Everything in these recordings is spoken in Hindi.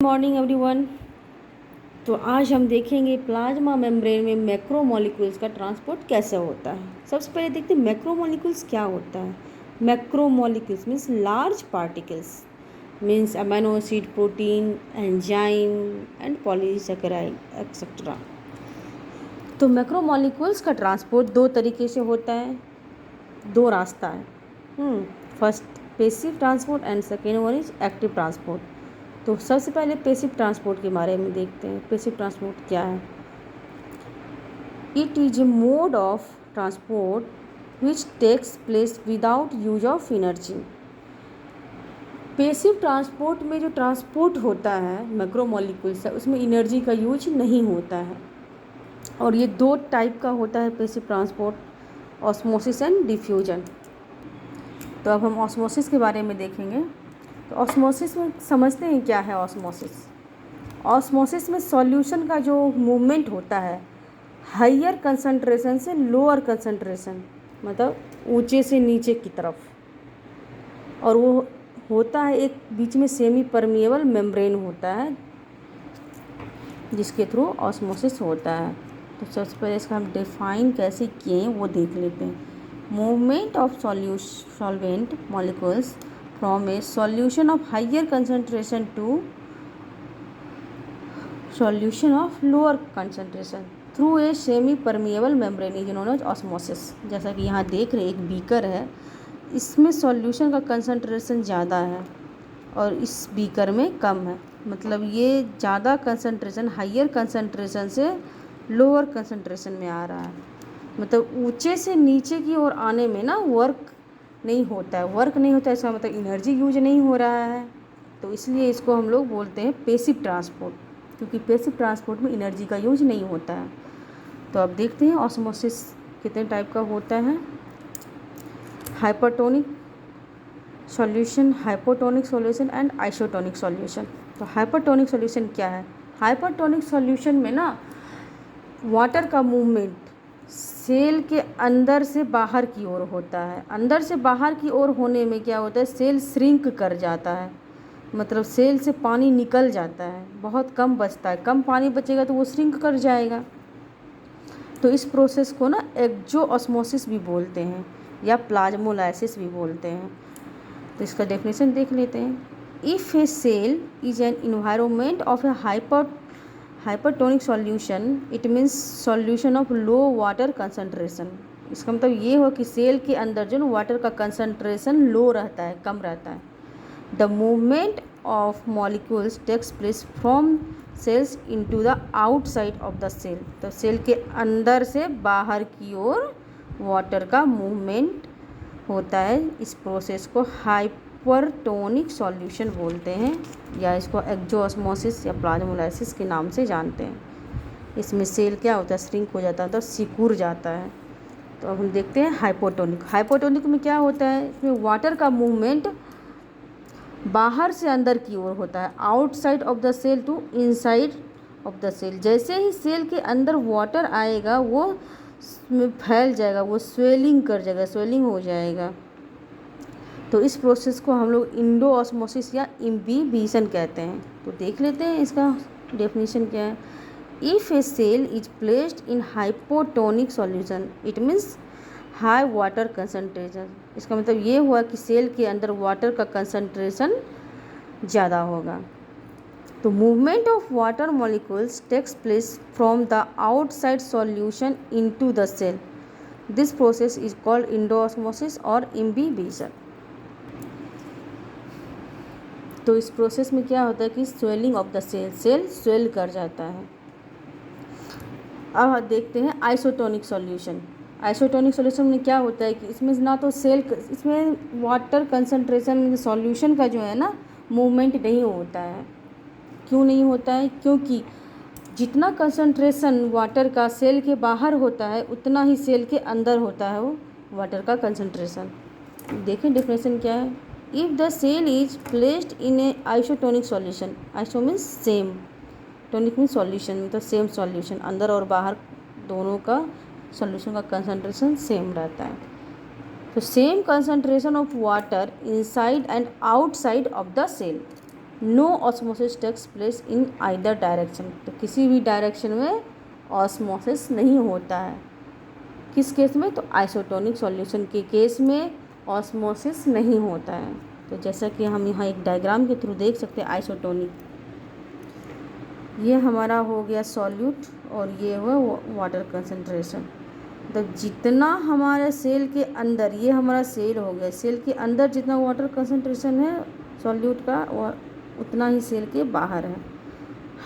Morning everyone. तो आज हम देखेंगे प्लाज्मा मेम्ब्रेन में मैक्रोमोलिक्यूल्स का ट्रांसपोर्ट कैसे होता है। सबसे पहले देखते हैं मैक्रोमोलिक्यूल्स क्या होता है। Macromolecules means large particles, means amino acid, protein, enzyme and polysaccharide etcetera. तो मैक्रोमोलिक्यूल्स का ट्रांसपोर्ट दो तरीके से होता है, दो रास्ता है। First passive transport and second one is active transport. तो सबसे पहले पैसिव ट्रांसपोर्ट के बारे में देखते हैं। पैसिव ट्रांसपोर्ट क्या है? It is a mode of transport which takes place without use of energy. Passive transport में जो ट्रांसपोर्ट होता है मैक्रोमोलिक्यूल से, उसमें एनर्जी का यूज नहीं होता है। और ये दो टाइप का होता है passive transport, osmosis and diffusion. तो अब हम ऑस्मोसिस के बारे में देखेंगे। तो ऑस्मोसिस में समझते हैं क्या है ऑस्मोसिस। ऑस्मोसिस में सॉल्यूशन का जो मूवमेंट होता है हायर कंसंट्रेशन से लोअर कंसंट्रेशन, मतलब ऊंचे से नीचे की तरफ, और वो होता है एक बीच में सेमी परमिएबल मेम्ब्रेन होता है जिसके थ्रू ऑस्मोसिस होता है। तो सबसे पहले इसका हम डिफाइन कैसे किए हैं वो देख लेते हैं। Movement of solvent molecules from a solution of higher concentration to solution of lower concentration through a semi permeable membrane is known as osmosis। जैसा कि यहाँ देख रहे एक बीकर है, इसमें सॉल्यूशन का कंसंट्रेशन ज़्यादा है और इस बीकर में कम है। मतलब ये ज़्यादा कंसंट्रेशन हाइयर कंसंट्रेशन से लोअर कंसंट्रेशन में आ रहा है। मतलब ऊंचे से नीचे की ओर आने में ना वर्क नहीं होता है, इसका मतलब एनर्जी यूज नहीं हो रहा है। तो इसलिए इसको हम लोग बोलते हैं पैसिव ट्रांसपोर्ट, क्योंकि पैसिव ट्रांसपोर्ट में एनर्जी का यूज नहीं होता है। तो अब देखते हैं ऑस्मोसिस कितने टाइप का होता है। Hypertonic solution, hypotonic solution and isotonic solution. तो हाइपरटोनिक सॉल्यूशन क्या है? हाइपरटोनिक सॉल्यूशन में ना वाटर का मूवमेंट सेल के अंदर से बाहर की ओर होता है। अंदर से बाहर की ओर होने में क्या होता है, सेल श्रिंक कर जाता है, मतलब सेल से पानी निकल जाता है, बहुत कम बचता है। कम पानी बचेगा तो वो श्रिंक कर जाएगा। तो इस प्रोसेस को ना एक्जो ऑस्मोसिस भी बोलते हैं या प्लाज्मोलाइसिस भी बोलते हैं। तो इसका डेफिनेशन देख लेते हैं। If a cell is an environment of a hypertonic solution, it means solution of low water concentration. इसका मतलब ये हो कि सेल के अंदर जो वाटर का कंसंट्रेशन लो रहता है, कम रहता है। The movement of molecules takes place from cells into the outside of the cell. तो सेल के अंदर से बाहर की ओर वाटर का मूवमेंट होता है। इस प्रोसेस को हाइपरटोनिक सॉल्यूशन बोलते हैं, या इसको एक्जोऑस्मोसिस या प्लाज्मोलाइसिस के नाम से जानते हैं। इसमें सेल क्या होता है, श्रिंक हो जाता है, तो सिकुड़ जाता है। तो अब हम देखते हैं हाइपोटोनिक। हाइपोटोनिक में क्या होता है, इसमें वाटर का मूवमेंट बाहर से अंदर की ओर होता है, outside of the cell to inside of the cell. जैसे ही सेल के अंदर वाटर आएगा वो में फैल जाएगा, वो स्वेलिंग कर जाएगा, स्वेलिंग हो जाएगा। तो इस प्रोसेस को हम लोग इंडो ऑस्मोसिस या इम्बिबिशन कहते हैं। तो देख लेते हैं इसका डेफिनेशन क्या है। If a cell is placed in hypotonic solution, it means high water concentration. इसका मतलब ये हुआ कि सेल के अंदर वाटर का कंसंट्रेशन ज़्यादा होगा। तो movement of water molecules takes place from the outside solution into the cell. This process is called endosmosis और इम्बिबिशन। तो इस प्रोसेस में क्या होता है कि swelling of the cell, cell swell कर जाता है। अब देखते हैं आइसोटोनिक सॉल्यूशन। आइसोटोनिक सॉल्यूशन में क्या होता है कि इसमें ना तो सेल, इसमें वाटर कंसंट्रेशन सॉल्यूशन का जो है ना मूवमेंट नहीं होता है। क्यों नहीं होता है? क्योंकि जितना कंसंट्रेशन वाटर का सेल के बाहर होता है उतना ही सेल के अंदर होता है वो वाटर का कंसंट्रेशन। देखें डेफिनेशन क्या है। If the cell is placed in a isotonic solution, iso means same, tonic means solution, मतलब सेम सॉल्यूशन, अंदर और बाहर दोनों का सॉल्यूशन का कंसंट्रेशन सेम रहता है। तो same concentration of water inside and outside of the cell. No osmosis takes place in either direction, तो किसी भी डायरेक्शन में ऑस्मोसिस नहीं होता है। किस केस में? तो आइसोटोनिक सॉल्यूशन के केस में ऑस्मोसिस नहीं होता है। तो जैसा कि हम यहाँ एक डायग्राम के थ्रू देख सकते हैं आइसोटोनिक, ये हमारा हो गया सॉल्यूट और ये हुआ वाटर कंसंट्रेशन। तो जितना हमारे सेल के अंदर, ये हमारा सेल हो गया, सेल के अंदर जितना वाटर कंसंट्रेशन है सॉल्यूट का उतना ही सेल के बाहर है।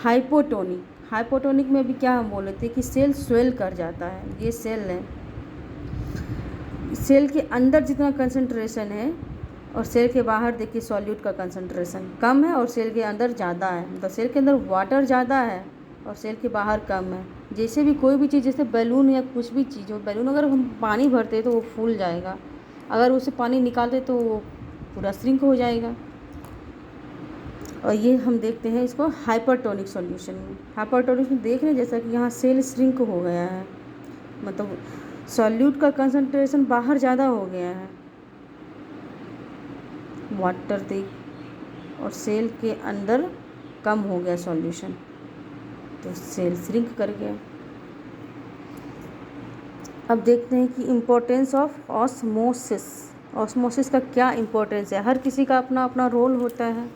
हाइपोटोनिक, हाइपोटोनिक में भी क्या हम बोले थे कि सेल स्वेल कर जाता है। ये सेल है, सेल के अंदर जितना कंसंट्रेशन है और सेल के बाहर देखिए सॉल्यूट का कंसंट्रेशन कम है और सेल के अंदर ज़्यादा है। मतलब सेल के अंदर वाटर ज़्यादा है और सेल के बाहर कम है। जैसे भी कोई भी चीज़, जैसे बैलून या कुछ भी चीज़ हो, बैलून अगर हम पानी भरते तो वो फूल जाएगा, अगर उसे पानी निकालते तो वो पूरा श्रिंक हो जाएगा। और ये हम देखते हैं इसको हाइपरटोनिक सॉल्यूशन में। हाइपरटोनिक में देख रहे हैं जैसा कि यहाँ सेल श्रिंक हो गया है, मतलब सॉल्यूट का कंसंट्रेशन बाहर ज़्यादा हो गया है, वाटर देख, और सेल के अंदर कम हो गया सॉल्यूशन, तो सेल श्रिंक कर गया। अब देखते हैं कि इम्पोर्टेंस ऑफ ऑस्मोसिस। ऑस्मोसिस का क्या इम्पोर्टेंस है? हर किसी का अपना अपना रोल होता है,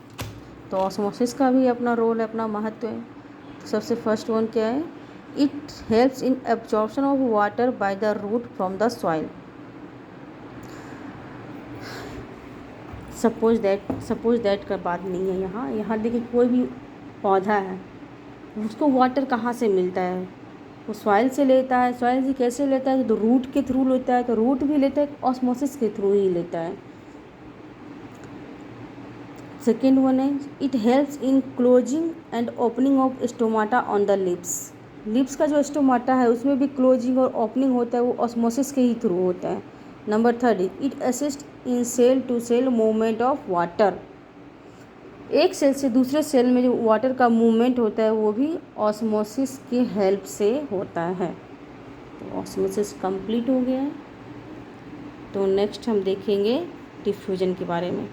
तो ऑस्मोसिस का भी अपना रोल है, अपना महत्व है। तो सबसे फर्स्ट वन क्या है? It helps in absorption of water by the root from the soil. Suppose that का बात नहीं है यहाँ। यहाँ देखिए कोई भी पौधा है, उसको वाटर कहाँ से मिलता है? वो सॉइल से लेता है। सॉइल से कैसे लेता है? तो रूट के थ्रू लेता है, तो रूट भी लेता है ऑस्मोसिस के थ्रू ही लेता है। सेकेंड वन है it helps in closing and opening of stomata on the lips. Lips का जो स्टोमाटा है उसमें भी क्लोजिंग और ओपनिंग होता है, वो ऑस्मोसिस के ही थ्रू होता है। Number third, it assist in cell to cell movement of water. एक सेल से दूसरे सेल में जो वाटर का मूवमेंट होता है वो भी ऑस्मोसिस की हेल्प से होता है। तो ऑस्मोसिस कंप्लीट हो गया है। तो नेक्स्ट हम देखेंगे डिफ्यूजन के बारे में।